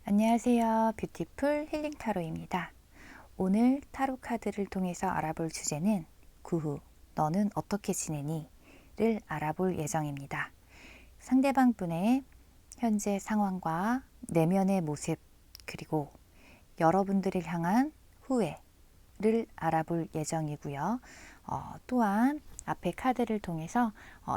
안녕하세요. 뷰티풀 힐링 타로입니다. 오늘 타로 카드를 통해서 알아볼 주제는 구후, 너는 어떻게 지내니? 를 알아볼 예정입니다. 상대방 분의 현재 상황과 내면의 모습, 그리고 여러분들을 향한 후회를 알아볼 예정이고요. 또한 앞에 카드를 통해서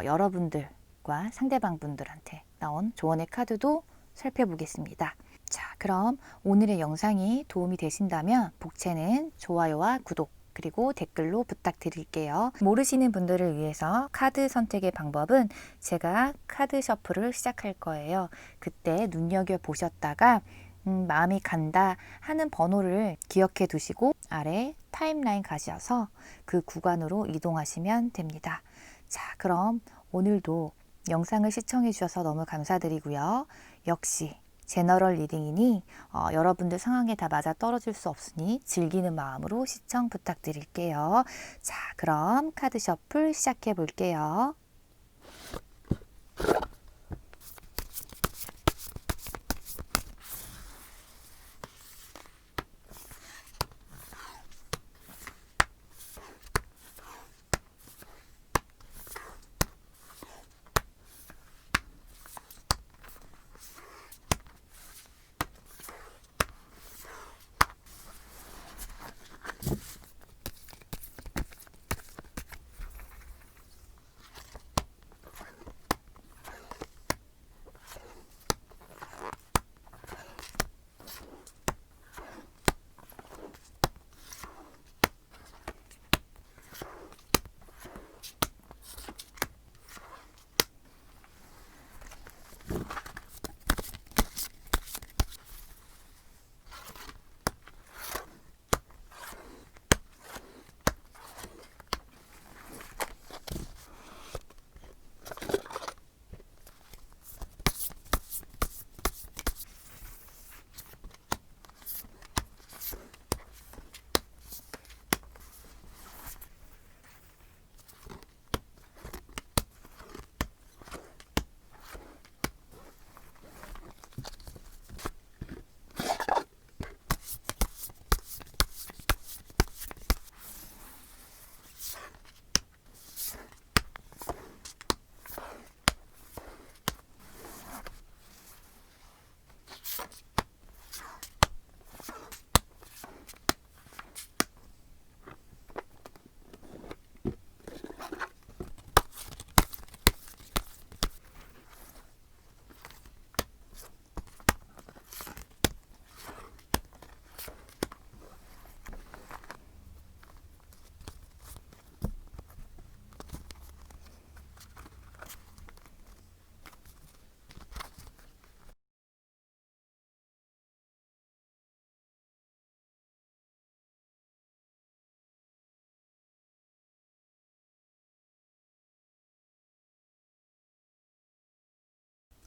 여러분들과 상대방 분들한테 나온 조언의 카드도 살펴보겠습니다. 자, 그럼 오늘의 영상이 도움이 되신다면 복채는 좋아요와 구독 그리고 댓글로 부탁드릴게요. 모르시는 분들을 위해서 카드 선택의 방법은 제가 카드 셔플을 시작할 거예요. 그때 눈여겨보셨다가 마음이 간다 하는 번호를 기억해 두시고 아래 타임라인 가셔서 그 구간으로 이동하시면 됩니다. 자, 그럼 오늘도 영상을 시청해 주셔서 너무 감사드리고요. 역시 제너럴 리딩이니 여러분들 상황에 다 맞아 떨어질 수 없으니 즐기는 마음으로 시청 부탁드릴게요. 자, 그럼 카드 셔플 시작해 볼게요.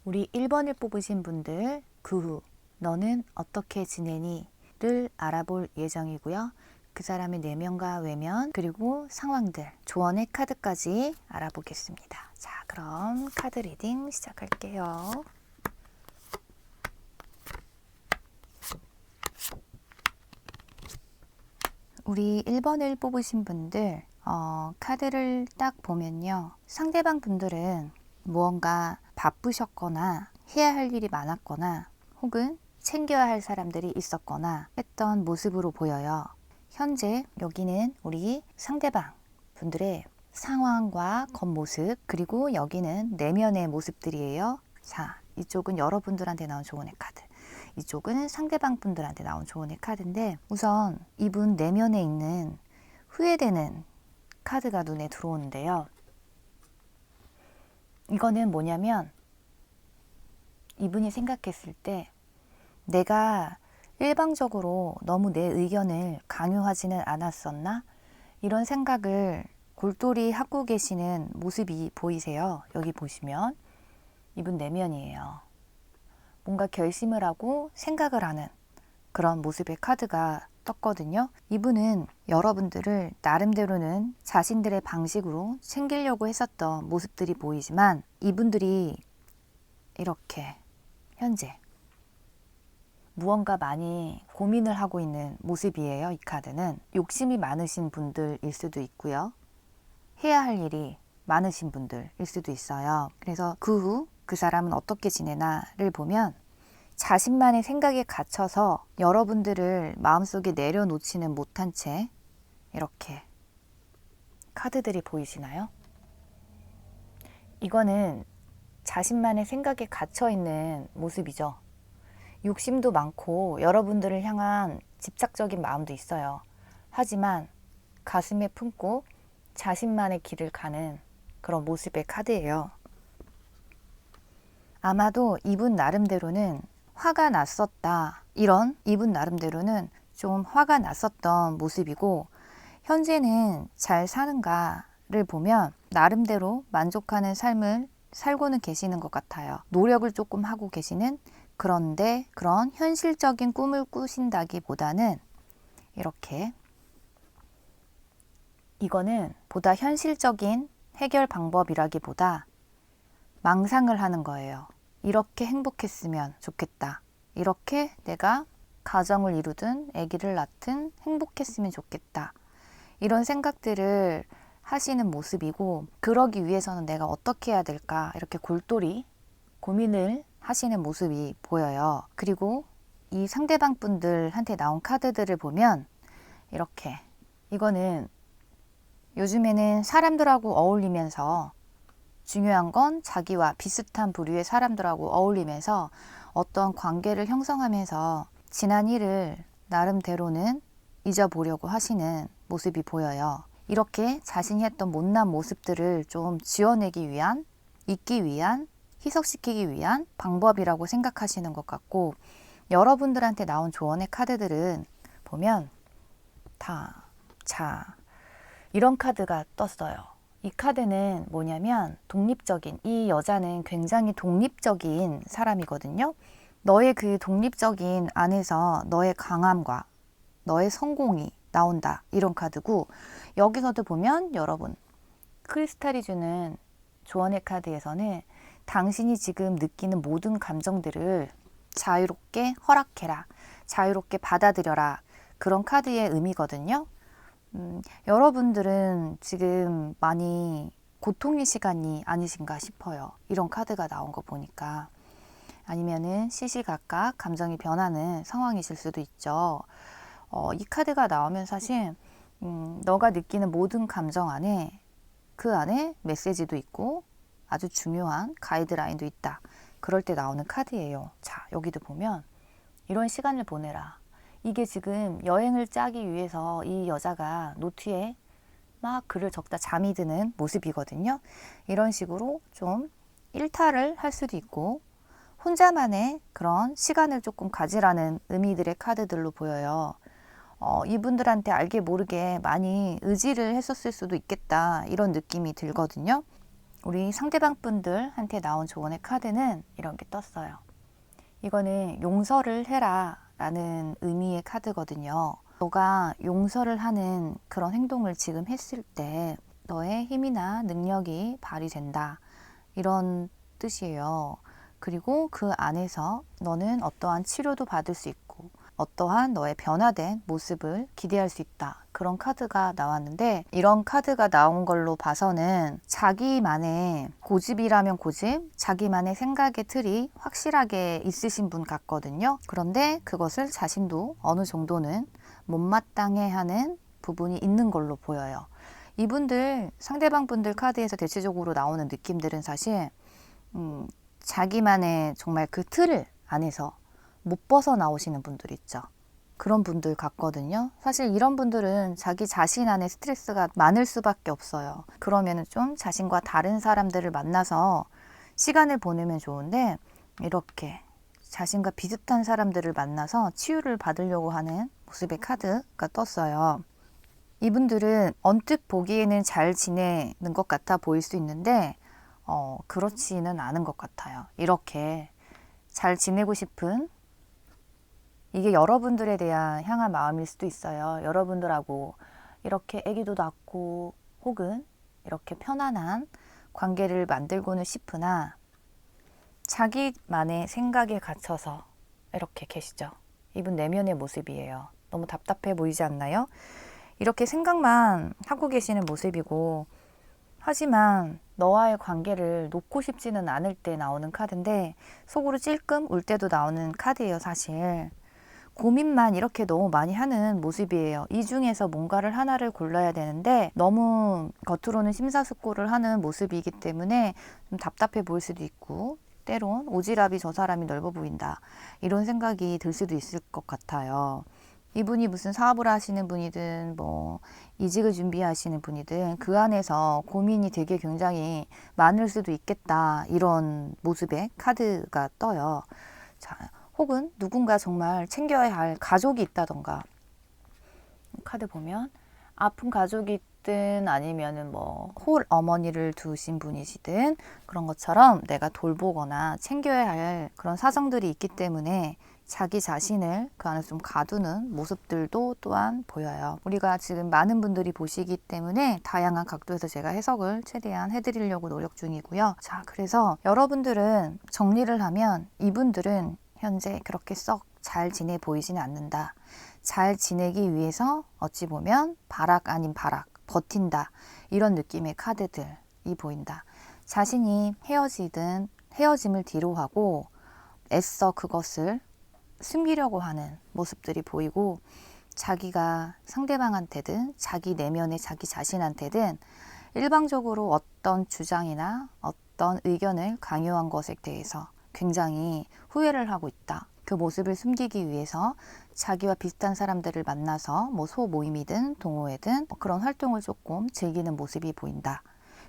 우리 1번을 뽑으신 분들 그 후 너는 어떻게 지내니? 를 알아볼 예정이고요. 그 사람의 내면과 외면 그리고 상황들, 조언의 카드까지 알아보겠습니다. 자, 그럼 카드 리딩 시작할게요. 우리 1번을 뽑으신 분들 카드를 딱 보면요. 상대방 분들은 무언가 바쁘셨거나 해야 할 일이 많았거나 혹은 챙겨야 할 사람들이 있었거나 했던 모습으로 보여요. 현재 여기는 우리 상대방 분들의 상황과 겉모습 그리고 여기는 내면의 모습들이에요. 자, 이쪽은 여러분들한테 나온 조언의 카드, 이쪽은 상대방 분들한테 나온 조언의 카드인데 우선 이분 내면에 있는 후회되는 카드가 눈에 들어오는데요. 이거는 뭐냐면 이분이 생각했을 때 내가 일방적으로 너무 내 의견을 강요하지는 않았었나? 이런 생각을 골똘히 하고 계시는 모습이 보이세요. 여기 보시면 이분 내면이에요. 뭔가 결심을 하고 생각을 하는 그런 모습의 카드가 떴거든요. 이분은 여러분들을 나름대로는 자신들의 방식으로 챙기려고 했었던 모습들이 보이지만 이분들이 이렇게 현재 무언가 많이 고민을 하고 있는 모습이에요. 이 카드는 욕심이 많으신 분들일 수도 있고요. 해야 할 일이 많으신 분들일 수도 있어요. 그래서 그 후 그 사람은 어떻게 지내나를 보면 자신만의 생각에 갇혀서 여러분들을 마음속에 내려놓지는 못한 채 이렇게 카드들이 보이시나요? 이거는 자신만의 생각에 갇혀 있는 모습이죠. 욕심도 많고 여러분들을 향한 집착적인 마음도 있어요. 하지만 가슴에 품고 자신만의 길을 가는 그런 모습의 카드예요. 아마도 이분 나름대로는 화가 났었다. 이분 나름대로는 좀 화가 났었던 모습이고, 현재는 잘 사는가를 보면 나름대로 만족하는 삶을 살고는 계시는 것 같아요. 노력을 조금 하고 계시는, 그런데 그런 현실적인 꿈을 꾸신다기보다는 이렇게, 이거는 보다 현실적인 해결 방법이라기보다 망상을 하는 거예요. 이렇게 행복했으면 좋겠다. 이렇게 내가 가정을 이루든 아기를 낳든 행복했으면 좋겠다. 이런 생각들을 하시는 모습이고, 그러기 위해서는 내가 어떻게 해야 될까 이렇게 골똘히 고민을 하시는 모습이 보여요. 그리고 이 상대방 분들한테 나온 카드들을 보면 이렇게, 이거는 요즘에는 사람들하고 어울리면서, 중요한 건 자기와 비슷한 부류의 사람들하고 어울리면서 어떤 관계를 형성하면서 지난 일을 나름대로는 잊어보려고 하시는 모습이 보여요. 이렇게 자신이 했던 못난 모습들을 좀 지워내기 위한, 잊기 위한, 희석시키기 위한 방법이라고 생각하시는 것 같고, 여러분들한테 나온 조언의 카드들은 보면 이런 카드가 떴어요. 이 카드는 뭐냐면 독립적인, 이 여자는 굉장히 독립적인 사람이거든요. 너의 그 독립적인 안에서 너의 강함과 너의 성공이 나온다, 이런 카드고, 여기서도 보면 여러분, 크리스탈이 주는 조언의 카드에서는 당신이 지금 느끼는 모든 감정들을 자유롭게 허락해라, 자유롭게 받아들여라, 그런 카드의 의미거든요. 여러분들은 지금 많이 고통의 시간이 아니신가 싶어요. 이런 카드가 나온 거 보니까. 아니면은 시시각각 감정이 변하는 상황이실 수도 있죠. 이 카드가 나오면 사실 너가 느끼는 모든 감정 안에, 그 안에 메시지도 있고 아주 중요한 가이드라인도 있다. 그럴 때 나오는 카드예요. 자, 여기도 보면 이런 시간을 보내라. 이게 지금 여행을 짜기 위해서 이 여자가 노트에 막 글을 적다 잠이 드는 모습이거든요. 이런 식으로 좀 일탈을 할 수도 있고, 혼자만의 그런 시간을 조금 가지라는 의미들의 카드들로 보여요. 이분들한테 알게 모르게 많이 의지를 했었을 수도 있겠다, 이런 느낌이 들거든요. 우리 상대방 분들한테 나온 조언의 카드는 이런 게 떴어요. 이거는 용서를 해라 라는 의미의 카드거든요. 너가 용서를 하는 그런 행동을 지금 했을 때 너의 힘이나 능력이 발휘된다, 이런 뜻이에요. 그리고 그 안에서 너는 어떠한 치료도 받을 수 있고 어떠한 너의 변화된 모습을 기대할 수 있다, 그런 카드가 나왔는데, 이런 카드가 나온 걸로 봐서는 자기만의 고집이라면 고집, 자기만의 생각의 틀이 확실하게 있으신 분 같거든요. 그런데 그것을 자신도 어느 정도는 못마땅해 하는 부분이 있는 걸로 보여요. 이분들, 상대방 분들 카드에서 대체적으로 나오는 느낌들은 사실 자기만의 정말 그 틀을 안에서 못 벗어나오시는 분들 있죠. 그런 분들 같거든요. 사실 이런 분들은 자기 자신 안에 스트레스가 많을 수밖에 없어요. 그러면 좀 자신과 다른 사람들을 만나서 시간을 보내면 좋은데, 이렇게 자신과 비슷한 사람들을 만나서 치유를 받으려고 하는 모습의 카드가 떴어요. 이분들은 언뜻 보기에는 잘 지내는 것 같아 보일 수 있는데 그렇지는 않은 것 같아요. 이렇게 잘 지내고 싶은, 이게 여러분들에 대한 향한 마음일 수도 있어요. 여러분들하고 이렇게 아기도 낳고 혹은 이렇게 편안한 관계를 만들고는 싶으나 자기만의 생각에 갇혀서 이렇게 계시죠. 이분 내면의 모습이에요. 너무 답답해 보이지 않나요? 이렇게 생각만 하고 계시는 모습이고, 하지만 너와의 관계를 놓고 싶지는 않을 때 나오는 카드인데, 속으로 찔끔 울 때도 나오는 카드예요, 사실. 고민만 이렇게 너무 많이 하는 모습이에요. 이 중에서 뭔가를 하나를 골라야 되는데 너무 겉으로는 심사숙고를 하는 모습이기 때문에 좀 답답해 보일 수도 있고, 때론 오지랖이 저 사람이 넓어 보인다, 이런 생각이 들 수도 있을 것 같아요. 이분이 무슨 사업을 하시는 분이든 뭐 이직을 준비하시는 분이든 그 안에서 고민이 되게 굉장히 많을 수도 있겠다, 이런 모습의 카드가 떠요. 자, 혹은 누군가 정말 챙겨야 할 가족이 있다던가, 카드 보면 아픈 가족이 있든 아니면은 뭐 홀 어머니를 두신 분이시든 그런 것처럼 내가 돌보거나 챙겨야 할 그런 사정들이 있기 때문에 자기 자신을 그 안에 좀 가두는 모습들도 또한 보여요. 우리가 지금 많은 분들이 보시기 때문에 다양한 각도에서 제가 해석을 최대한 해드리려고 노력 중이고요. 자, 그래서 여러분들은 정리를 하면 이분들은 현재 그렇게 썩 잘 지내 보이지는 않는다. 잘 지내기 위해서 어찌 보면 바락 아닌 바락, 버틴다, 이런 느낌의 카드들이 보인다. 자신이 헤어지든 헤어짐을 뒤로하고 애써 그것을 숨기려고 하는 모습들이 보이고, 자기가 상대방한테든 자기 내면의 자기 자신한테든 일방적으로 어떤 주장이나 어떤 의견을 강요한 것에 대해서 굉장히 후회를 하고 있다. 그 모습을 숨기기 위해서 자기와 비슷한 사람들을 만나서 뭐 소모임이든 동호회든 그런 활동을 조금 즐기는 모습이 보인다.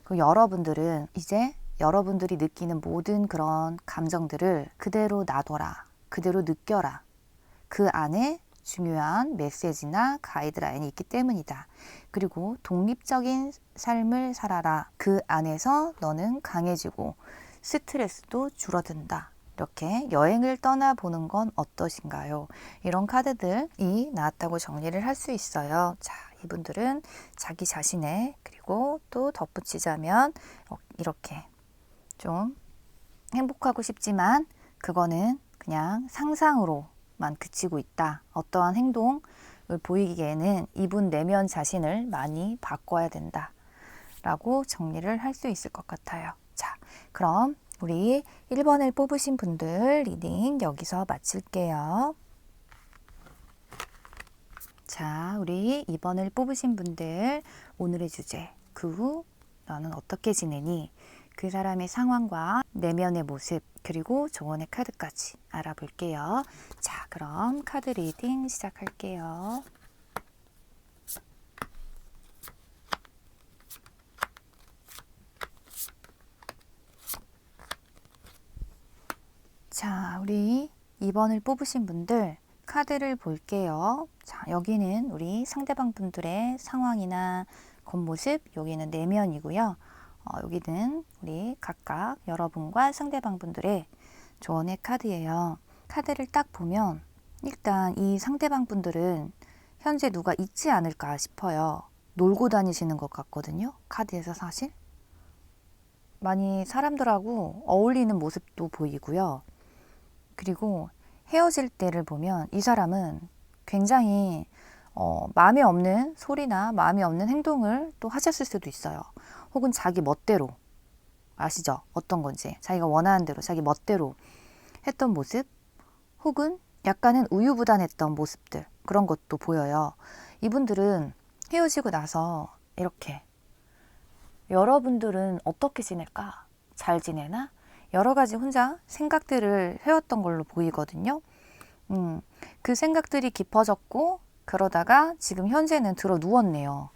그리고 여러분들은 이제 여러분들이 느끼는 모든 그런 감정들을 그대로 놔둬라, 그대로 느껴라. 그 안에 중요한 메시지나 가이드라인이 있기 때문이다. 그리고 독립적인 삶을 살아라. 그 안에서 너는 강해지고 스트레스도 줄어든다. 이렇게 여행을 떠나보는 건 어떠신가요? 이런 카드들이 나왔다고 정리를 할 수 있어요. 자, 이분들은 자기 자신의, 그리고 또 덧붙이자면 이렇게 좀 행복하고 싶지만 그거는 그냥 상상으로만 그치고 있다. 어떠한 행동을 보이기에는 이분 내면 자신을 많이 바꿔야 된다, 라고 정리를 할 수 있을 것 같아요. 자, 그럼 우리 1번을 뽑으신 분들 리딩 여기서 마칠게요. 자, 우리 2번을 뽑으신 분들 오늘의 주제, 그 후 너는 어떻게 지내니? 그 사람의 상황과 내면의 모습, 그리고 조언의 카드까지 알아볼게요. 자, 그럼 카드 리딩 시작할게요. 자, 우리 2번을 뽑으신 분들 카드를 볼게요. 자, 여기는 우리 상대방 분들의 상황이나 겉모습, 여기는 내면이고요. 여기는 우리 각각 여러분과 상대방 분들의 조언의 카드예요. 카드를 딱 보면 일단 이 상대방 분들은 현재 누가 있지 않을까 싶어요. 놀고 다니시는 것 같거든요, 카드에서 사실. 많이 사람들하고 어울리는 모습도 보이고요. 그리고 헤어질 때를 보면 이 사람은 굉장히 마음에 없는 소리나 마음에 없는 행동을 또 하셨을 수도 있어요. 혹은 자기 멋대로, 아시죠? 어떤 건지 자기가 원하는 대로 자기 멋대로 했던 모습, 혹은 약간은 우유부단했던 모습들, 그런 것도 보여요. 이분들은 헤어지고 나서 이렇게 여러분들은 어떻게 지낼까? 잘 지내나? 여러 가지 혼자 생각들을 해왔던 걸로 보이거든요. 그 생각들이 깊어졌고 그러다가 지금 현재는 들어 누웠네요.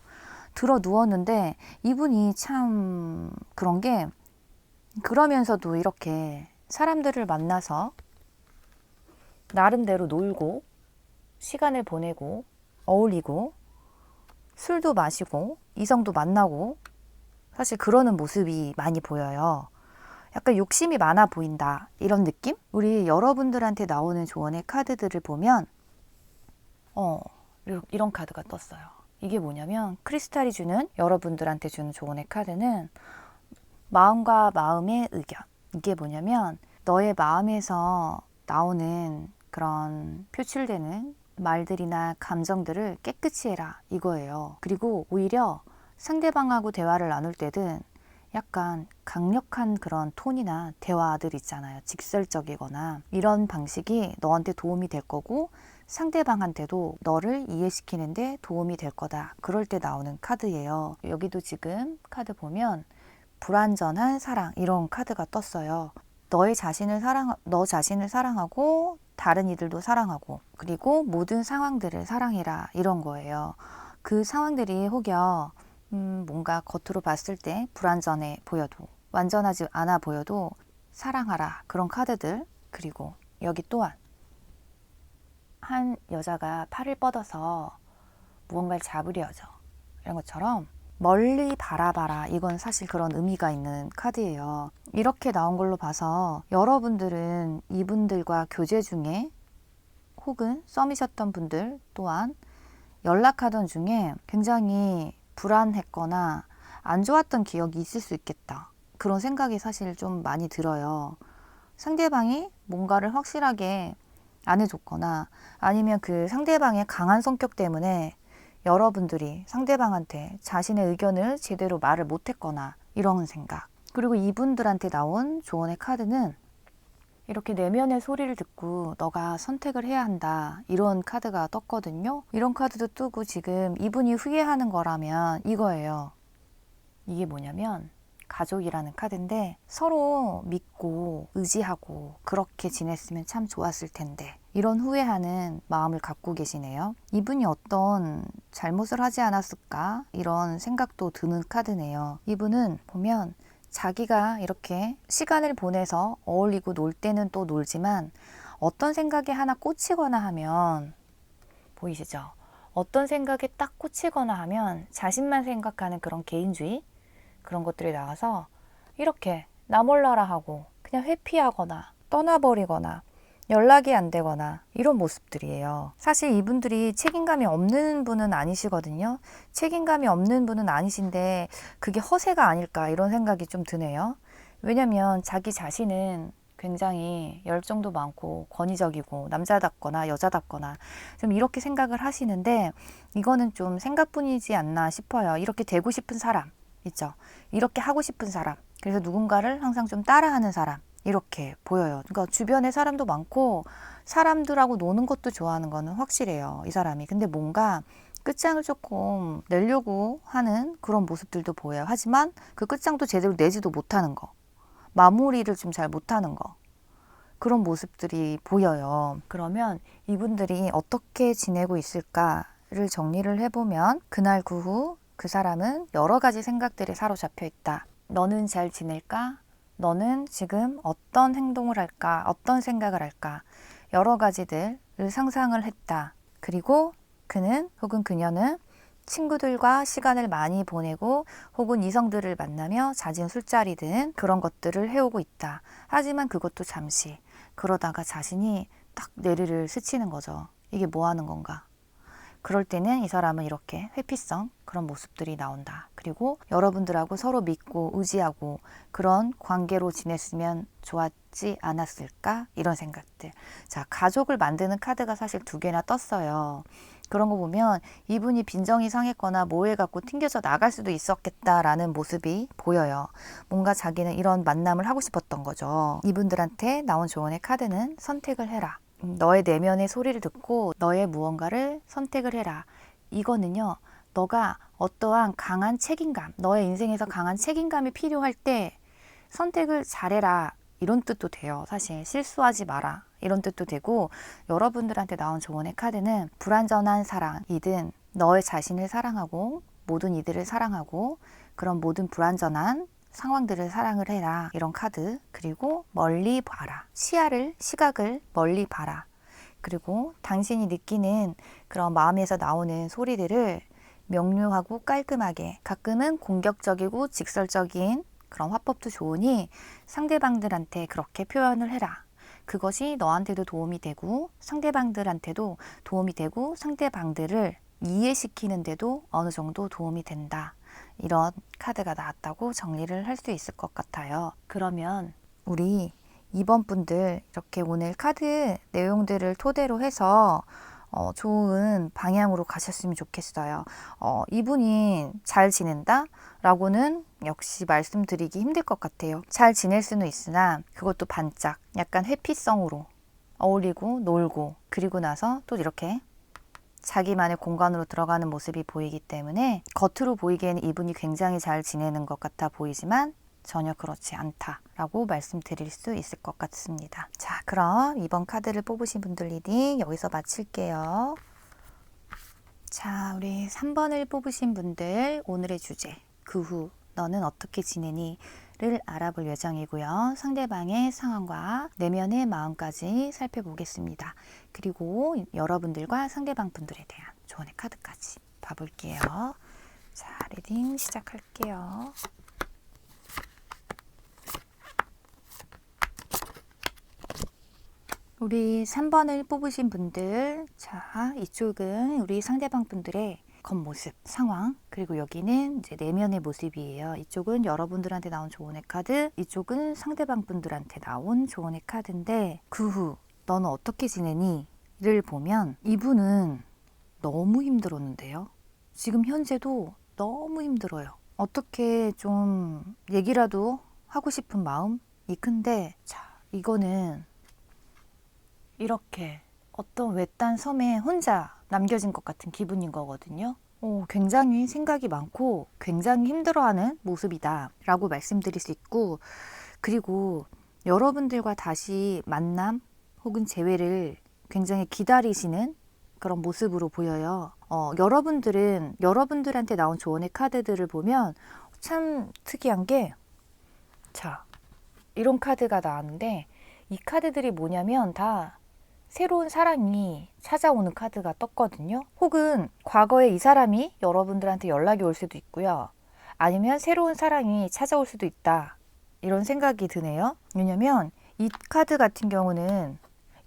들어 누웠는데 이분이 참 그런 게, 그러면서도 이렇게 사람들을 만나서 나름대로 놀고 시간을 보내고 어울리고 술도 마시고 이성도 만나고 사실 그러는 모습이 많이 보여요. 약간 욕심이 많아 보인다, 이런 느낌? 우리 여러분들한테 나오는 조언의 카드들을 보면 이런 카드가 떴어요. 이게 뭐냐면 크리스탈이 주는, 여러분들한테 주는 조언의 카드는 마음과 마음의 의견. 이게 뭐냐면 너의 마음에서 나오는 그런 표출되는 말들이나 감정들을 깨끗이 해라 이거예요. 그리고 오히려 상대방하고 대화를 나눌 때는 약간 강력한 그런 톤이나 대화들 있잖아요. 직설적이거나 이런 방식이 너한테 도움이 될 거고 상대방한테도 너를 이해시키는데 도움이 될 거다. 그럴 때 나오는 카드예요. 여기도 지금 카드 보면 불완전한 사랑 이런 카드가 떴어요. 너 자신을 사랑하고 다른 이들도 사랑하고 그리고 모든 상황들을 사랑해라 이런 거예요. 그 상황들이 혹여 뭔가 겉으로 봤을 때 불완전해 보여도 완전하지 않아 보여도 사랑하라 그런 카드들. 그리고 여기 또한 한 여자가 팔을 뻗어서 무언가를 잡으려 하죠. 이런 것처럼 멀리 바라봐라. 이건 사실 그런 의미가 있는 카드예요. 이렇게 나온 걸로 봐서 여러분들은 이분들과 교제 중에 혹은 썸이셨던 분들 또한 연락하던 중에 굉장히 불안했거나 안 좋았던 기억이 있을 수 있겠다. 그런 생각이 사실 좀 많이 들어요. 상대방이 뭔가를 확실하게 안 해줬거나 아니면 그 상대방의 강한 성격 때문에 여러분들이 상대방한테 자신의 의견을 제대로 말을 못했거나 이런 생각. 그리고 이분들한테 나온 조언의 카드는 이렇게 내면의 소리를 듣고 너가 선택을 해야 한다 이런 카드가 떴거든요. 이런 카드도 뜨고 지금 이분이 후회하는 거라면 이거예요. 이게 뭐냐면 가족이라는 카드인데 서로 믿고 의지하고 그렇게 지냈으면 참 좋았을 텐데 이런 후회하는 마음을 갖고 계시네요. 이분이 어떤 잘못을 하지 않았을까 이런 생각도 드는 카드네요. 이분은 보면 자기가 이렇게 시간을 보내서 어울리고 놀 때는 또 놀지만 어떤 생각에 하나 꽂히거나 하면 보이시죠? 어떤 생각에 딱 꽂히거나 하면 자신만 생각하는 그런 개인주의 그런 것들이 나와서 이렇게 나 몰라라 하고 그냥 회피하거나 떠나버리거나 연락이 안 되거나 이런 모습들이에요. 사실 이분들이 책임감이 없는 분은 아니시거든요. 책임감이 없는 분은 아니신데 그게 허세가 아닐까 이런 생각이 좀 드네요. 왜냐면 자기 자신은 굉장히 열정도 많고 권위적이고 남자답거나 여자답거나 좀 이렇게 생각을 하시는데 이거는 좀 생각뿐이지 않나 싶어요. 이렇게 되고 싶은 사람 있죠. 이렇게 하고 싶은 사람. 그래서 누군가를 항상 좀 따라하는 사람. 이렇게 보여요. 그러니까 주변에 사람도 많고 사람들하고 노는 것도 좋아하는 거는 확실해요. 이 사람이. 근데 뭔가 끝장을 조금 내려고 하는 그런 모습들도 보여요. 하지만 그 끝장도 제대로 내지도 못하는 거. 마무리를 좀 잘 못하는 거. 그런 모습들이 보여요. 그러면 이분들이 어떻게 지내고 있을까를 정리를 해보면 그날 그 후 그 사람은 여러 가지 생각들에 사로잡혀 있다. 너는 잘 지낼까? 너는 지금 어떤 행동을 할까? 어떤 생각을 할까? 여러 가지들을 상상을 했다. 그리고 그는 혹은 그녀는 친구들과 시간을 많이 보내고 혹은 이성들을 만나며 잦은 술자리든 그런 것들을 해오고 있다. 하지만 그것도 잠시. 그러다가 자신이 딱 내리를 스치는 거죠. 이게 뭐 하는 건가? 그럴 때는 이 사람은 이렇게 회피성 그런 모습들이 나온다. 그리고 여러분들하고 서로 믿고 의지하고 그런 관계로 지냈으면 좋았지 않았을까? 이런 생각들. 자, 가족을 만드는 카드가 사실 2개나 떴어요. 그런 거 보면 이분이 빈정이 상했거나 모해갖고 튕겨져 나갈 수도 있었겠다라는 모습이 보여요. 뭔가 자기는 이런 만남을 하고 싶었던 거죠. 이분들한테 나온 조언의 카드는 선택을 해라. 너의 내면의 소리를 듣고 너의 무언가를 선택을 해라. 이거는요. 너가 어떠한 강한 책임감, 너의 인생에서 강한 책임감이 필요할 때 선택을 잘해라. 이런 뜻도 돼요. 사실 실수하지 마라. 이런 뜻도 되고 여러분들한테 나온 조언의 카드는 불완전한 사랑이든 너의 자신을 사랑하고 모든 이들을 사랑하고 그런 모든 불완전한 상황들을 사랑을 해라. 이런 카드. 그리고 멀리 봐라. 시각을 멀리 봐라. 그리고 당신이 느끼는 그런 마음에서 나오는 소리들을 명료하고 깔끔하게 가끔은 공격적이고 직설적인 그런 화법도 좋으니 상대방들한테 그렇게 표현을 해라. 그것이 너한테도 도움이 되고 상대방들한테도 도움이 되고 상대방들을 이해시키는데도 어느 정도 도움이 된다. 이런 카드가 나왔다고 정리를 할 수 있을 것 같아요. 그러면 우리 2번 분들 이렇게 오늘 카드 내용들을 토대로 해서 좋은 방향으로 가셨으면 좋겠어요. 이분이 잘 지낸다? 라고는 역시 말씀드리기 힘들 것 같아요. 잘 지낼 수는 있으나 그것도 반짝 약간 해피성으로 어울리고 놀고 그리고 나서 또 이렇게 자기만의 공간으로 들어가는 모습이 보이기 때문에 겉으로 보이기에는 이분이 굉장히 잘 지내는 것 같아 보이지만 전혀 그렇지 않다라고 말씀드릴 수 있을 것 같습니다. 자, 그럼 이번 카드를 뽑으신 분들 리딩 여기서 마칠게요. 자, 우리 3번을 뽑으신 분들 오늘의 주제 그 후 너는 어떻게 지내니? 를 알아볼 예정이고요. 상대방의 상황과 내면의 마음까지 살펴보겠습니다. 그리고 여러분들과 상대방 분들에 대한 조언의 카드까지 봐볼게요. 자, 리딩 시작할게요. 우리 3번을 뽑으신 분들, 자, 이쪽은 우리 상대방 분들의 겉모습, 상황, 그리고 여기는 이제 내면의 모습이에요. 이쪽은 여러분들한테 나온 조언의 카드, 이쪽은 상대방 분들한테 나온 조언의 카드인데 그 후 너는 어떻게 지내니? 를 보면 이분은 너무 힘들었는데요. 지금 현재도 너무 힘들어요. 어떻게 좀 얘기라도 하고 싶은 마음이 큰데 자, 이거는 이렇게 어떤 외딴 섬에 혼자 남겨진 것 같은 기분인 거거든요. 굉장히 생각이 많고 굉장히 힘들어하는 모습이다 라고 말씀드릴 수 있고, 그리고 여러분들과 다시 만남 혹은 재회를 굉장히 기다리시는 그런 모습으로 보여요. 여러분들은 여러분들한테 나온 조언의 카드들을 보면 참 특이한 게, 자, 이런 카드가 나왔는데 이 카드들이 뭐냐면 다 새로운 사랑이 찾아오는 카드가 떴거든요. 혹은 과거에 이 사람이 여러분들한테 연락이 올 수도 있고요. 아니면 새로운 사랑이 찾아올 수도 있다. 이런 생각이 드네요. 왜냐면 이 카드 같은 경우는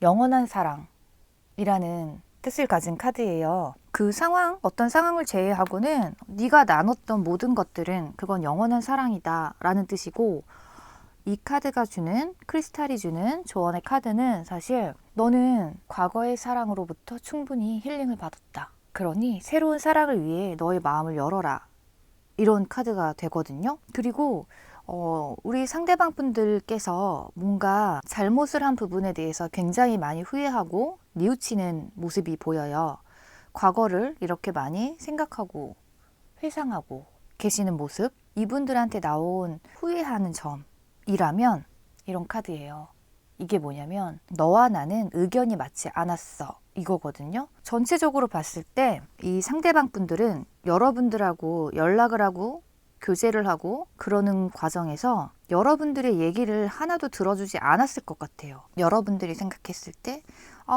영원한 사랑이라는 뜻을 가진 카드예요. 그 상황, 어떤 상황을 제외하고는 네가 나눴던 모든 것들은 그건 영원한 사랑이다 라는 뜻이고, 이 카드가 주는, 크리스탈이 주는 조언의 카드는 사실 너는 과거의 사랑으로부터 충분히 힐링을 받았다. 그러니 새로운 사랑을 위해 너의 마음을 열어라. 이런 카드가 되거든요. 그리고 우리 상대방 분들께서 뭔가 잘못을 한 부분에 대해서 굉장히 많이 후회하고 뉘우치는 모습이 보여요. 과거를 이렇게 많이 생각하고 회상하고 계시는 모습. 이분들한테 나온 후회하는 점이라면 이런 카드예요. 이게 뭐냐면 너와 나는 의견이 맞지 않았어 이거거든요. 전체적으로 봤을 때 이 상대방 분들은 여러분들하고 연락을 하고 교제를 하고 그러는 과정에서 여러분들의 얘기를 하나도 들어주지 않았을 것 같아요. 여러분들이 생각했을 때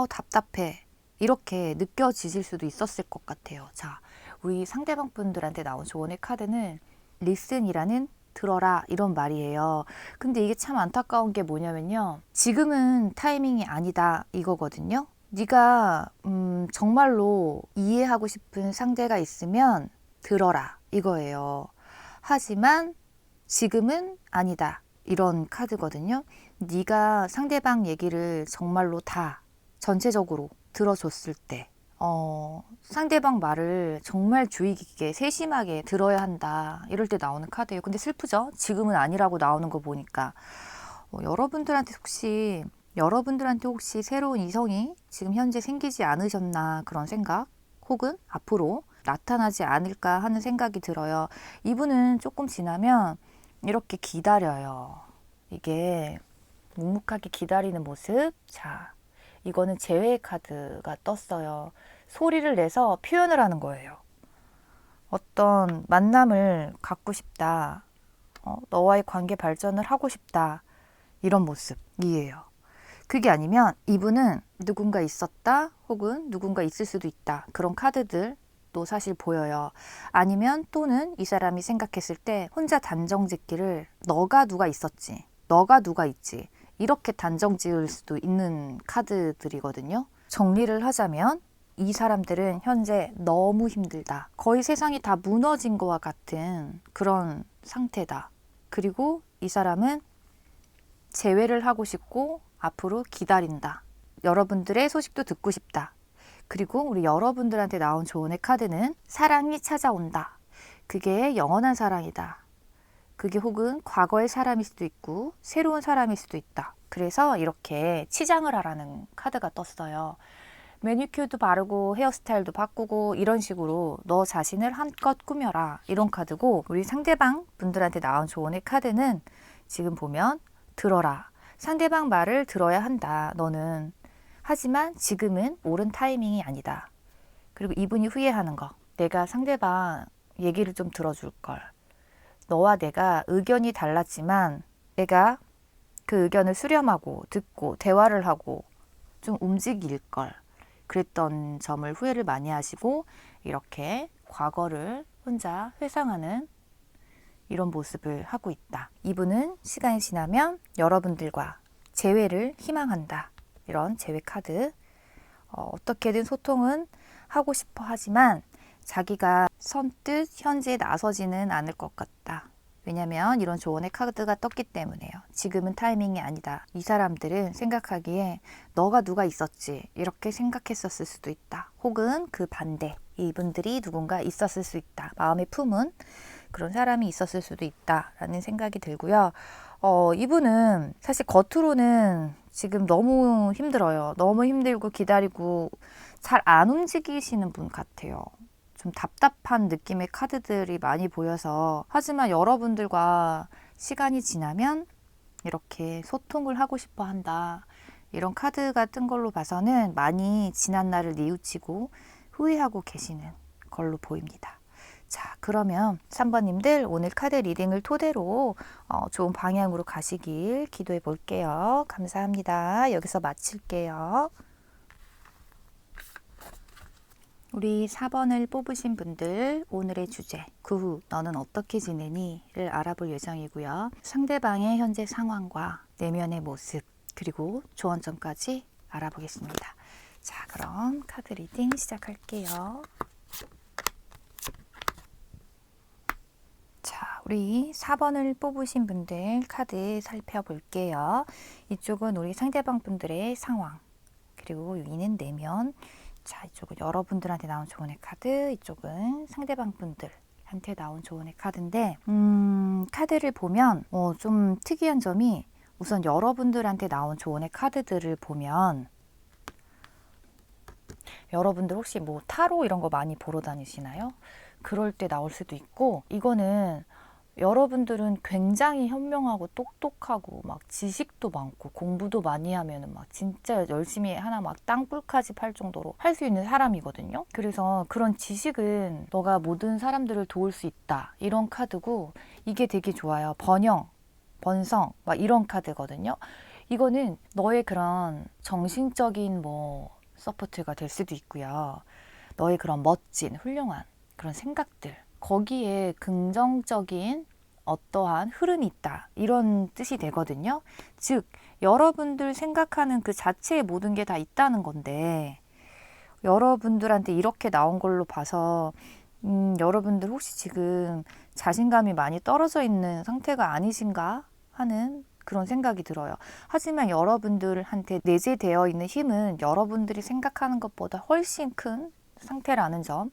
답답해 이렇게 느껴지실 수도 있었을 것 같아요. 자, 우리 상대방 분들한테 나온 조언의 카드는 리슨이라는 들어라 이런 말이에요. 근데 이게 참 안타까운 게 뭐냐면요. 지금은 타이밍이 아니다 이거거든요. 네가 정말로 이해하고 싶은 상대가 있으면 들어라 이거예요. 하지만 지금은 아니다 이런 카드거든요. 네가 상대방 얘기를 정말로 다 전체적으로 들어줬을 때 상대방 말을 정말 주의 깊게 세심하게 들어야 한다 이럴 때 나오는 카드예요. 근데 슬프죠? 지금은 아니라고 나오는 거 보니까 여러분들한테 혹시 새로운 이성이 지금 현재 생기지 않으셨나 그런 생각, 혹은 앞으로 나타나지 않을까 하는 생각이 들어요. 이분은 조금 지나면 이렇게 기다려요. 이게 묵묵하게 기다리는 모습. 자, 이거는 재회 카드가 떴어요. 소리를 내서 표현을 하는 거예요. 어떤 만남을 갖고 싶다. 너와의 관계 발전을 하고 싶다. 이런 모습이에요. 그게 아니면 이분은 누군가 있었다 혹은 누군가 있을 수도 있다. 그런 카드들도 사실 보여요. 아니면 또는 이 사람이 생각했을 때 혼자 단정 짓기를 너가 누가 있었지, 너가 누가 있지 이렇게 단정 지을 수도 있는 카드들이거든요. 정리를 하자면 이 사람들은 현재 너무 힘들다. 거의 세상이 다 무너진 것과 같은 그런 상태다. 그리고 이 사람은 재회를 하고 싶고 앞으로 기다린다. 여러분들의 소식도 듣고 싶다. 그리고 우리 여러분들한테 나온 조언의 카드는 사랑이 찾아온다. 그게 영원한 사랑이다. 그게 혹은 과거의 사람일 수도 있고 새로운 사람일 수도 있다. 그래서 이렇게 치장을 하라는 카드가 떴어요. 매니큐어도 바르고 헤어스타일도 바꾸고 이런 식으로 너 자신을 한껏 꾸며라. 이런 카드고, 우리 상대방 분들한테 나온 조언의 카드는 지금 보면 들어라. 상대방 말을 들어야 한다. 너는. 하지만 지금은 옳은 타이밍이 아니다. 그리고 이분이 후회하는 거. 내가 상대방 얘기를 좀 들어줄 걸. 너와 내가 의견이 달랐지만 내가 그 의견을 수렴하고 듣고 대화를 하고 좀 움직일 걸. 그랬던 점을 후회를 많이 하시고 이렇게 과거를 혼자 회상하는 이런 모습을 하고 있다. 이분은 시간이 지나면 여러분들과 재회를 희망한다. 이런 재회 카드. 어떻게든 소통은 하고 싶어 하지만 자기가 선뜻 현재에 나서지는 않을 것 같다. 왜냐면 이런 조언의 카드가 떴기 때문에요. 지금은 타이밍이 아니다. 이 사람들은 생각하기에 너가 누가 있었지 이렇게 생각했었을 수도 있다. 혹은 그 반대, 이분들이 누군가 있었을 수 있다. 마음에 품은 그런 사람이 있었을 수도 있다라는 생각이 들고요. 이분은 사실 겉으로는 지금 너무 힘들어요. 너무 힘들고 기다리고 잘 안 움직이시는 분 같아요. 좀 답답한 느낌의 카드들이 많이 보여서, 하지만 여러분들과 시간이 지나면 이렇게 소통을 하고 싶어 한다. 이런 카드가 뜬 걸로 봐서는 많이 지난 날을 뉘우치고 후회하고 계시는 걸로 보입니다. 자, 그러면 3번님들 오늘 카드 리딩을 토대로 좋은 방향으로 가시길 기도해 볼게요. 감사합니다. 여기서 마칠게요. 우리 4번을 뽑으신 분들 오늘의 주제, 그 후 너는 어떻게 지내니?를 알아볼 예정이고요. 상대방의 현재 상황과 내면의 모습, 그리고 조언점까지 알아보겠습니다. 자, 그럼 카드 리딩 시작할게요. 자, 우리 4번을 뽑으신 분들 카드 살펴볼게요. 이쪽은 우리 상대방 분들의 상황, 그리고 여기는 내면. 자, 이쪽은 여러분들한테 나온 조언의 카드, 이쪽은 상대방 분들한테 나온 조언의 카드인데, 카드를 보면 좀 특이한 점이, 우선 여러분들한테 나온 조언의 카드들을 보면, 여러분들 혹시 뭐 타로 이런 거 많이 보러 다니시나요? 그럴 때 나올 수도 있고, 이거는 여러분들은 굉장히 현명하고 똑똑하고 막 지식도 많고 공부도 많이 하면은 막 진짜 열심히 하나 막 땅굴까지 팔 정도로 할 수 있는 사람이거든요. 그래서 그런 지식은 너가 모든 사람들을 도울 수 있다. 이런 카드고, 이게 되게 좋아요. 번영, 번성 막 이런 카드거든요. 이거는 너의 그런 정신적인 뭐 서포트가 될 수도 있고요. 너의 그런 멋진 훌륭한 그런 생각들, 거기에 긍정적인 어떠한 흐름이 있다. 이런 뜻이 되거든요. 즉, 여러분들 생각하는 그 자체의 모든 게 다 있다는 건데, 여러분들한테 이렇게 나온 걸로 봐서 여러분들 혹시 지금 자신감이 많이 떨어져 있는 상태가 아니신가 하는 그런 생각이 들어요. 하지만 여러분들한테 내재되어 있는 힘은 여러분들이 생각하는 것보다 훨씬 큰 상태라는 점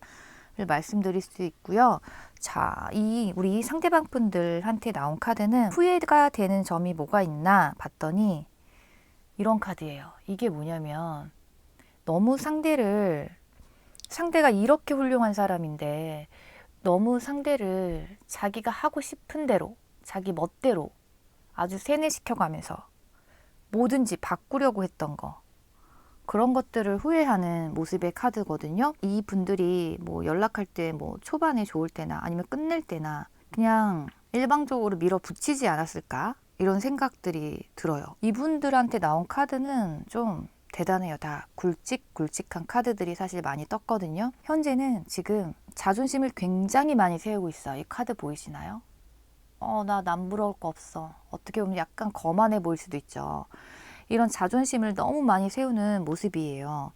말씀드릴 수 있고요. 자, 우리 상대방 분들한테 나온 카드는 후회가 되는 점이 뭐가 있나 봤더니 이런 카드예요. 이게 뭐냐면, 너무 상대가 이렇게 훌륭한 사람인데 너무 상대를 자기가 하고 싶은 대로, 자기 멋대로 아주 세뇌시켜가면서 뭐든지 바꾸려고 했던 거, 그런 것들을 후회하는 모습의 카드거든요. 이 분들이 뭐 연락할 때 뭐 초반에 좋을 때나 아니면 끝낼 때나 그냥 일방적으로 밀어붙이지 않았을까? 이런 생각들이 들어요. 이분들한테 나온 카드는 좀 대단해요. 다 굵직굵직한 카드들이 사실 많이 떴거든요. 현재는 지금 자존심을 굉장히 많이 세우고 있어요. 이 카드 보이시나요? 나 남부러울 거 없어. 어떻게 보면 약간 거만해 보일 수도 있죠. 이런 자존심을 너무 많이 세우는 모습이에요.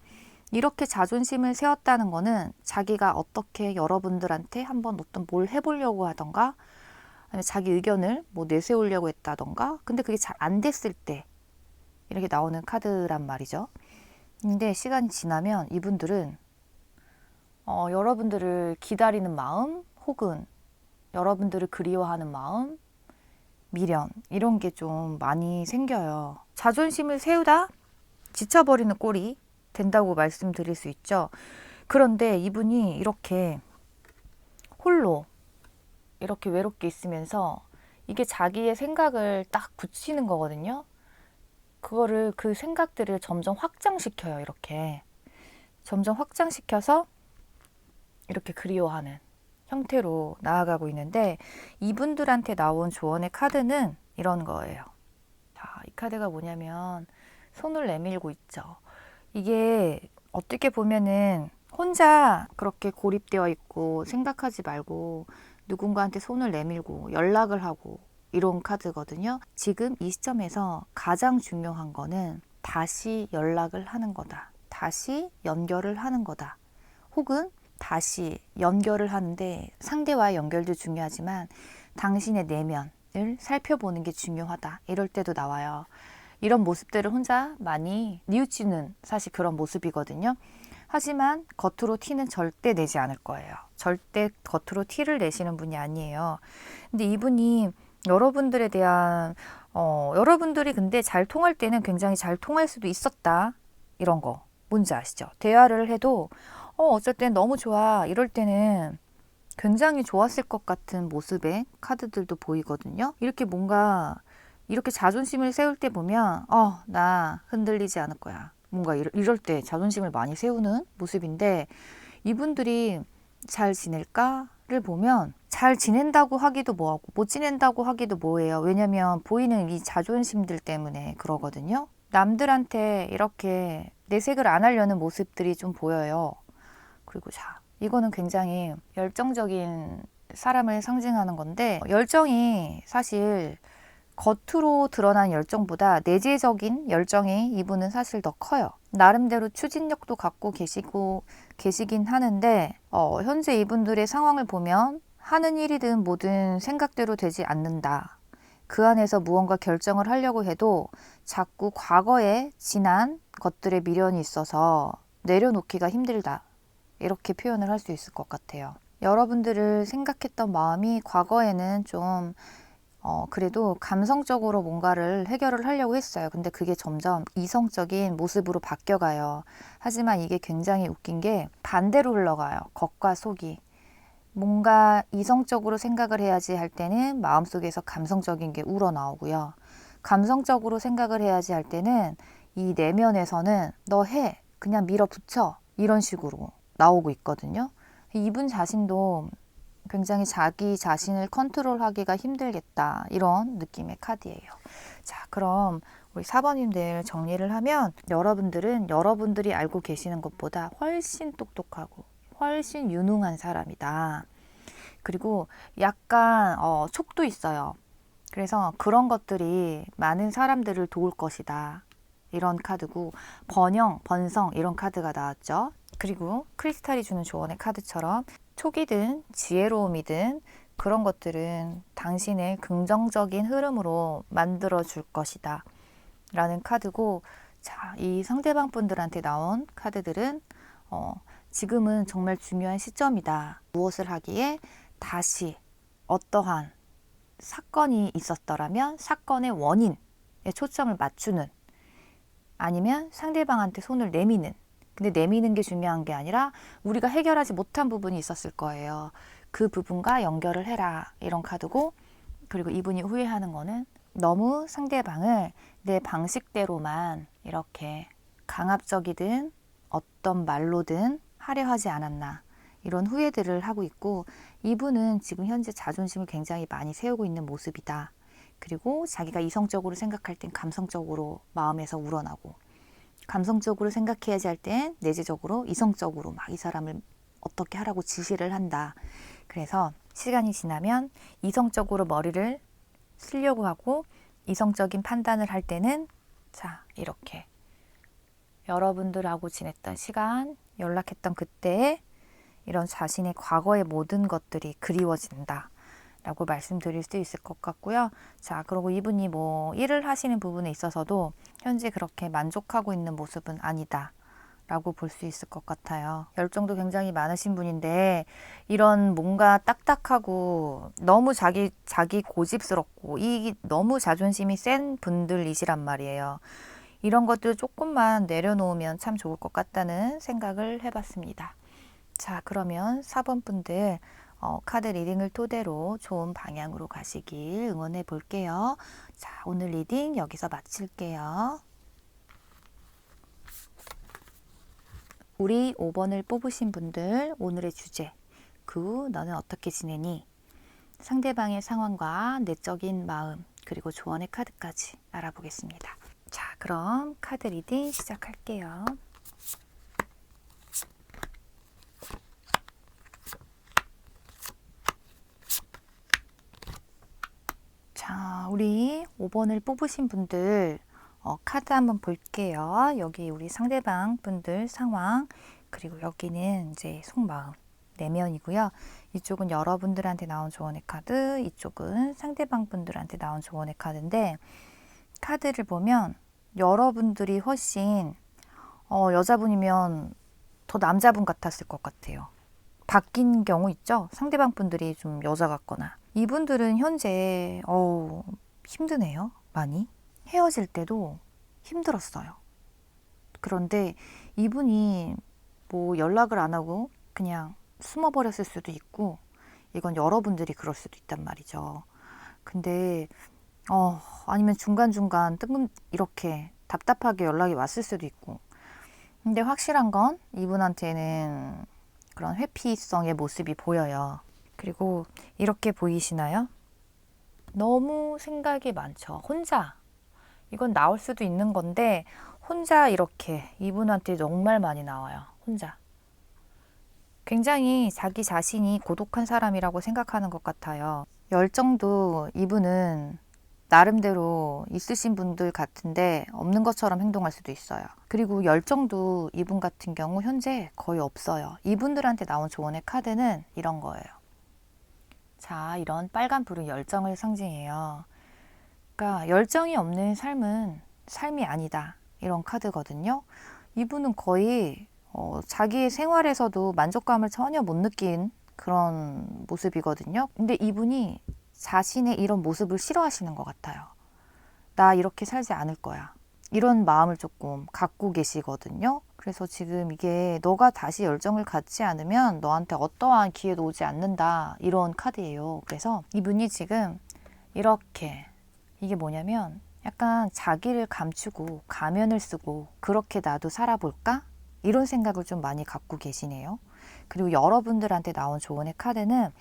이렇게 자존심을 세웠다는 거는 자기가 어떻게 여러분들한테 한번 어떤 뭘 해보려고 하던가 아니면 자기 의견을 뭐 내세우려고 했다던가, 근데 그게 잘 안 됐을 때 이렇게 나오는 카드란 말이죠. 근데 시간이 지나면 이분들은 여러분들을 기다리는 마음, 혹은 여러분들을 그리워하는 마음, 미련, 이런 게 좀 많이 생겨요. 자존심을 세우다 지쳐버리는 꼴이 된다고 말씀드릴 수 있죠. 그런데 이분이 이렇게 홀로 이렇게 외롭게 있으면서 이게 자기의 생각을 딱 굳히는 거거든요. 그거를, 그 생각들을 점점 확장시켜요. 이렇게 점점 확장시켜서 이렇게 그리워하는 형태로 나아가고 있는데, 이분들한테 나온 조언의 카드는 이런 거예요. 자, 이 카드가 뭐냐면 손을 내밀고 있죠. 이게 어떻게 보면은 혼자 그렇게 고립되어 있고 생각하지 말고 누군가한테 손을 내밀고 연락을 하고 이런 카드거든요. 지금 이 시점에서 가장 중요한 거는 다시 연락을 하는 거다. 다시 연결을 하는 거다. 혹은 다시 연결을 하는데 상대와의 연결도 중요하지만 당신의 내면을 살펴보는 게 중요하다. 이럴 때도 나와요. 이런 모습들을 혼자 많이 뉘우치는 사실 그런 모습이거든요. 하지만 겉으로 티는 절대 내지 않을 거예요. 절대 겉으로 티를 내시는 분이 아니에요. 근데 이분이 여러분들에 대한 여러분들이 근데 잘 통할 때는 굉장히 잘 통할 수도 있었다. 이런 거 뭔지 아시죠? 대화를 해도 어쩔 땐 너무 좋아. 이럴 때는 굉장히 좋았을 것 같은 모습의 카드들도 보이거든요. 이렇게 뭔가 이렇게 자존심을 세울 때 보면 나 흔들리지 않을 거야. 뭔가 이럴 때 자존심을 많이 세우는 모습인데, 이분들이 잘 지낼까를 보면 잘 지낸다고 하기도 뭐하고 못 지낸다고 하기도 뭐해요. 왜냐면 보이는 이 자존심들 때문에 그러거든요. 남들한테 이렇게 내색을 안 하려는 모습들이 좀 보여요. 그리고 자, 이거는 굉장히 열정적인 사람을 상징하는 건데, 열정이 사실 겉으로 드러난 열정보다 내재적인 열정이 이분은 사실 더 커요. 나름대로 추진력도 갖고 계시긴 하는데, 현재 이분들의 상황을 보면 하는 일이든 뭐든 생각대로 되지 않는다. 그 안에서 무언가 결정을 하려고 해도 자꾸 과거에 지난 것들의 미련이 있어서 내려놓기가 힘들다. 이렇게 표현을 할 수 있을 것 같아요. 여러분들을 생각했던 마음이 과거에는 좀 그래도 감성적으로 뭔가를 해결을 하려고 했어요. 근데 그게 점점 이성적인 모습으로 바뀌어가요. 하지만 이게 굉장히 웃긴 게 반대로 흘러가요. 겉과 속이. 뭔가 이성적으로 생각을 해야지 할 때는 마음속에서 감성적인 게 우러나오고요. 감성적으로 생각을 해야지 할 때는 이 내면에서는 너 해. 그냥 밀어붙여. 이런 식으로 나오고 있거든요. 이분 자신도 굉장히 자기 자신을 컨트롤하기가 힘들겠다. 이런 느낌의 카드예요. 자, 그럼 우리 4번님들 정리를 하면, 여러분들은 여러분들이 알고 계시는 것보다 훨씬 똑똑하고 훨씬 유능한 사람이다. 그리고 약간 촉도 있어요. 그래서 그런 것들이 많은 사람들을 도울 것이다. 이런 카드고, 번영, 번성 이런 카드가 나왔죠. 그리고 크리스탈이 주는 조언의 카드처럼 촉이든 지혜로움이든 그런 것들은 당신의 긍정적인 흐름으로 만들어 줄 것이다 라는 카드고, 자, 이 상대방 분들한테 나온 카드들은 지금은 정말 중요한 시점이다. 무엇을 하기에 다시 어떠한 사건이 있었더라면 사건의 원인에 초점을 맞추는, 아니면 상대방한테 손을 내미는. 근데 내미는 게 중요한 게 아니라 우리가 해결하지 못한 부분이 있었을 거예요. 그 부분과 연결을 해라. 이런 카드고, 그리고 이분이 후회하는 거는 너무 상대방을 내 방식대로만 이렇게 강압적이든 어떤 말로든 하려 하지 않았나. 이런 후회들을 하고 있고, 이분은 지금 현재 자존심을 굉장히 많이 세우고 있는 모습이다. 그리고 자기가 이성적으로 생각할 땐 감성적으로 마음에서 우러나고, 감성적으로 생각해야지 할 땐 내재적으로 이성적으로 막 이 사람을 어떻게 하라고 지시를 한다. 그래서 시간이 지나면 이성적으로 머리를 쓰려고 하고 이성적인 판단을 할 때는, 자, 이렇게 여러분들하고 지냈던 시간, 연락했던 그때의 이런 자신의 과거의 모든 것들이 그리워진다. 라고 말씀드릴 수 있을 것 같고요. 자, 그리고 이분이 뭐 일을 하시는 부분에 있어서도 현재 그렇게 만족하고 있는 모습은 아니다 라고 볼 수 있을 것 같아요. 열정도 굉장히 많으신 분인데 이런 뭔가 딱딱하고 너무 자기 고집스럽고 이 너무 자존심이 센 분들이시란 말이에요. 이런 것들 조금만 내려놓으면 참 좋을 것 같다는 생각을 해봤습니다. 자, 그러면 4번 분들 카드 리딩을 토대로 좋은 방향으로 가시길 응원해 볼게요. 자, 오늘 리딩 여기서 마칠게요. 우리 5번을 뽑으신 분들 오늘의 주제 너는 어떻게 지내니? 상대방의 상황과 내적인 마음 그리고 조언의 카드까지 알아보겠습니다. 자, 그럼 카드 리딩 시작할게요. 자, 우리 5번을 뽑으신 분들 카드 한번 볼게요. 여기 우리 상대방 분들 상황, 그리고 여기는 이제 속마음, 내면이고요. 이쪽은 여러분들한테 나온 조언의 카드, 이쪽은 상대방 분들한테 나온 조언의 카드인데, 카드를 보면 여러분들이 훨씬 여자분이면 더 남자분 같았을 것 같아요. 바뀐 경우 있죠? 상대방 분들이 좀 여자 같거나. 이분들은 현재 힘드네요. 많이. 헤어질 때도 힘들었어요. 그런데 이분이 뭐 연락을 안 하고 그냥 숨어버렸을 수도 있고, 이건 여러분들이 그럴 수도 있단 말이죠. 근데 아니면 중간중간 이렇게 답답하게 연락이 왔을 수도 있고. 근데 확실한 건 이분한테는 그런 회피성의 모습이 보여요. 그리고 이렇게 보이시나요? 너무 생각이 많죠. 혼자. 이건 나올 수도 있는 건데 혼자 이렇게 이분한테 정말 많이 나와요. 혼자. 굉장히 자기 자신이 고독한 사람이라고 생각하는 것 같아요. 열정도 이분은 나름대로 있으신 분들 같은데 없는 것처럼 행동할 수도 있어요. 그리고 열정도 이분 같은 경우 현재 거의 없어요. 이분들한테 나온 조언의 카드는 이런 거예요. 자, 이런 빨간불은 열정을 상징해요. 그러니까 열정이 없는 삶은 삶이 아니다. 이런 카드거든요. 이분은 거의 자기의 생활에서도 만족감을 전혀 못 느낀 그런 모습이거든요. 근데 이분이 자신의 이런 모습을 싫어하시는 것 같아요. 나 이렇게 살지 않을 거야. 이런 마음을 조금 갖고 계시거든요. 그래서 지금 이게 너가 다시 열정을 갖지 않으면 너한테 어떠한 기회도 오지 않는다. 이런 카드예요. 그래서 이분이 지금 이렇게, 이게 뭐냐면 약간 자기를 감추고 가면을 쓰고 그렇게 나도 살아볼까? 이런 생각을 좀 많이 갖고 계시네요. 그리고 여러분들한테 나온 조언의 카드는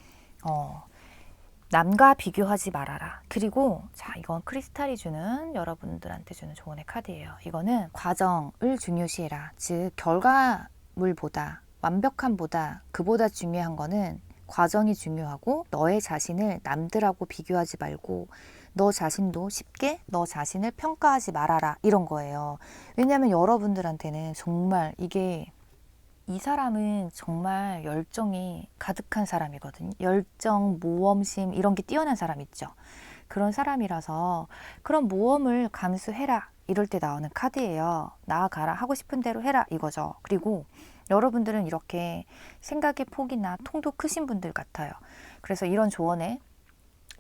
남과 비교하지 말아라. 그리고 자, 이건 크리스탈이 주는, 여러분들한테 주는 조언의 카드예요. 이거는 과정을 중요시해라. 즉 결과물보다, 완벽함보다 그보다 중요한 거는 과정이 중요하고, 너의 자신을 남들하고 비교하지 말고 너 자신도 쉽게 너 자신을 평가하지 말아라. 이런 거예요. 왜냐하면 여러분들한테는 정말 이 사람은 정말 열정이 가득한 사람이거든요. 열정, 모험심 이런 게 뛰어난 사람 있죠. 그런 사람이라서 그런 모험을 감수해라. 이럴 때 나오는 카드예요. 나아가라. 하고 싶은 대로 해라. 이거죠. 그리고 여러분들은 이렇게 생각의 폭이나 통도 크신 분들 같아요. 그래서 이런 조언의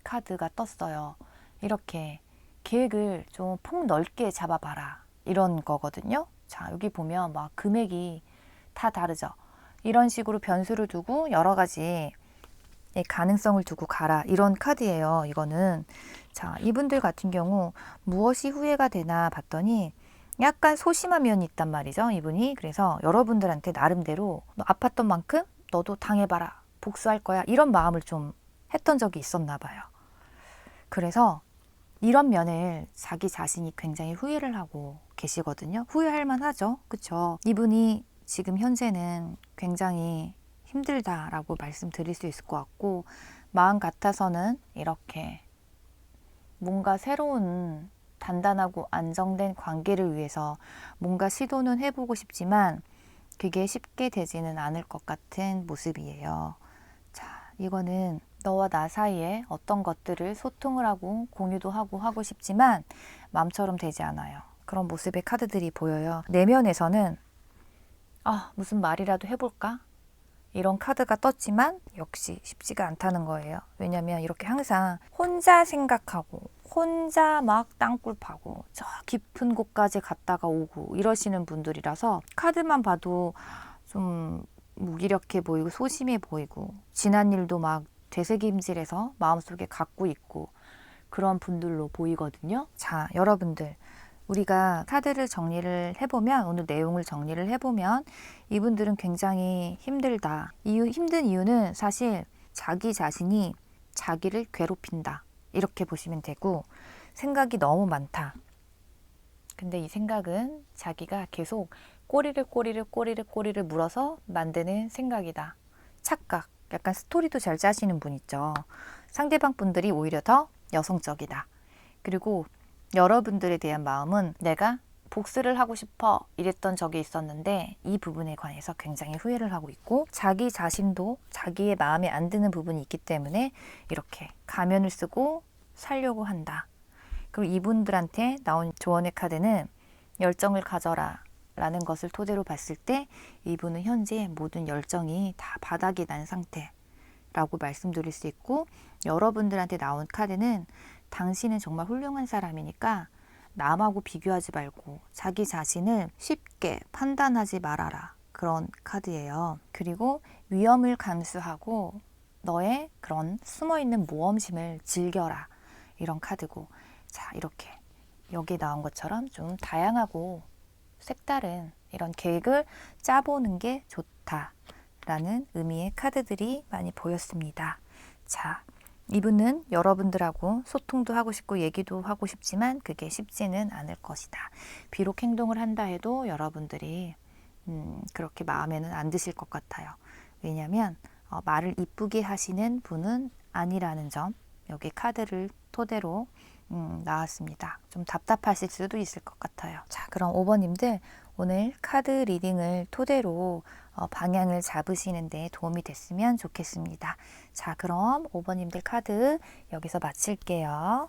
카드가 떴어요. 이렇게 계획을 좀 폭넓게 잡아봐라. 이런 거거든요. 자, 여기 보면 막 금액이 다 다르죠. 이런 식으로 변수를 두고 여러 가지 가능성을 두고 가라. 이런 카드예요. 이거는. 자, 이분들 같은 경우 무엇이 후회가 되나 봤더니 약간 소심한 면이 있단 말이죠. 이분이. 그래서 여러분들한테 나름대로 너 아팠던 만큼 너도 당해봐라. 복수할 거야. 이런 마음을 좀 했던 적이 있었나 봐요. 그래서 이런 면을 자기 자신이 굉장히 후회를 하고 계시거든요. 후회할 만하죠. 그쵸? 이분이 지금 현재는 굉장히 힘들다라고 말씀드릴 수 있을 것 같고, 마음 같아서는 이렇게 뭔가 새로운 단단하고 안정된 관계를 위해서 뭔가 시도는 해보고 싶지만 그게 쉽게 되지는 않을 것 같은 모습이에요. 자, 이거는 너와 나 사이에 어떤 것들을 소통을 하고 공유도 하고 싶지만 마음처럼 되지 않아요. 그런 모습의 카드들이 보여요. 내면에서는 무슨 말이라도 해볼까? 이런 카드가 떴지만 역시 쉽지가 않다는 거예요. 왜냐면 이렇게 항상 혼자 생각하고 혼자 막 땅굴 파고 저 깊은 곳까지 갔다가 오고 이러시는 분들이라서 카드만 봐도 좀 무기력해 보이고 소심해 보이고 지난 일도 막 되새김질해서 마음속에 갖고 있고 그런 분들로 보이거든요. 자, 여러분들 우리가 카드를 정리를 해보면 오늘 내용을 정리를 해보면 이분들은 굉장히 힘들다. 힘든 이유는 사실 자기 자신이 자기를 괴롭힌다. 이렇게 보시면 되고 생각이 너무 많다. 근데 이 생각은 자기가 계속 꼬리를 물어서 만드는 생각이다. 착각. 약간 스토리도 잘 짜시는 분 있죠. 상대방 분들이 오히려 더 여성적이다. 그리고 여러분들에 대한 마음은 내가 복수를 하고 싶어 이랬던 적이 있었는데 이 부분에 관해서 굉장히 후회를 하고 있고 자기 자신도 자기의 마음에 안 드는 부분이 있기 때문에 이렇게 가면을 쓰고 살려고 한다. 그리고 이분들한테 나온 조언의 카드는 열정을 가져라 라는 것을 토대로 봤을 때 이분은 현재 모든 열정이 다 바닥이 난 상태라고 말씀드릴 수 있고 여러분들한테 나온 카드는 당신은 정말 훌륭한 사람이니까 남하고 비교하지 말고 자기 자신을 쉽게 판단하지 말아라. 그런 카드예요. 그리고 위험을 감수하고 너의 그런 숨어있는 모험심을 즐겨라. 이런 카드고 자 이렇게 여기에 나온 것처럼 좀 다양하고 색다른 이런 계획을 짜보는 게 좋다라는 의미의 카드들이 많이 보였습니다. 자, 이분은 여러분들하고 소통도 하고 싶고 얘기도 하고 싶지만 그게 쉽지는 않을 것이다. 비록 행동을 한다 해도 여러분들이 그렇게 마음에는 안 드실 것 같아요. 왜냐하면 말을 이쁘게 하시는 분은 아니라는 점 여기 카드를 토대로 나왔습니다. 좀 답답하실 수도 있을 것 같아요. 자, 그럼 5번님들 오늘 카드 리딩을 토대로 방향을 잡으시는 데 도움이 됐으면 좋겠습니다. 자, 그럼 5번님들 카드 여기서 마칠게요.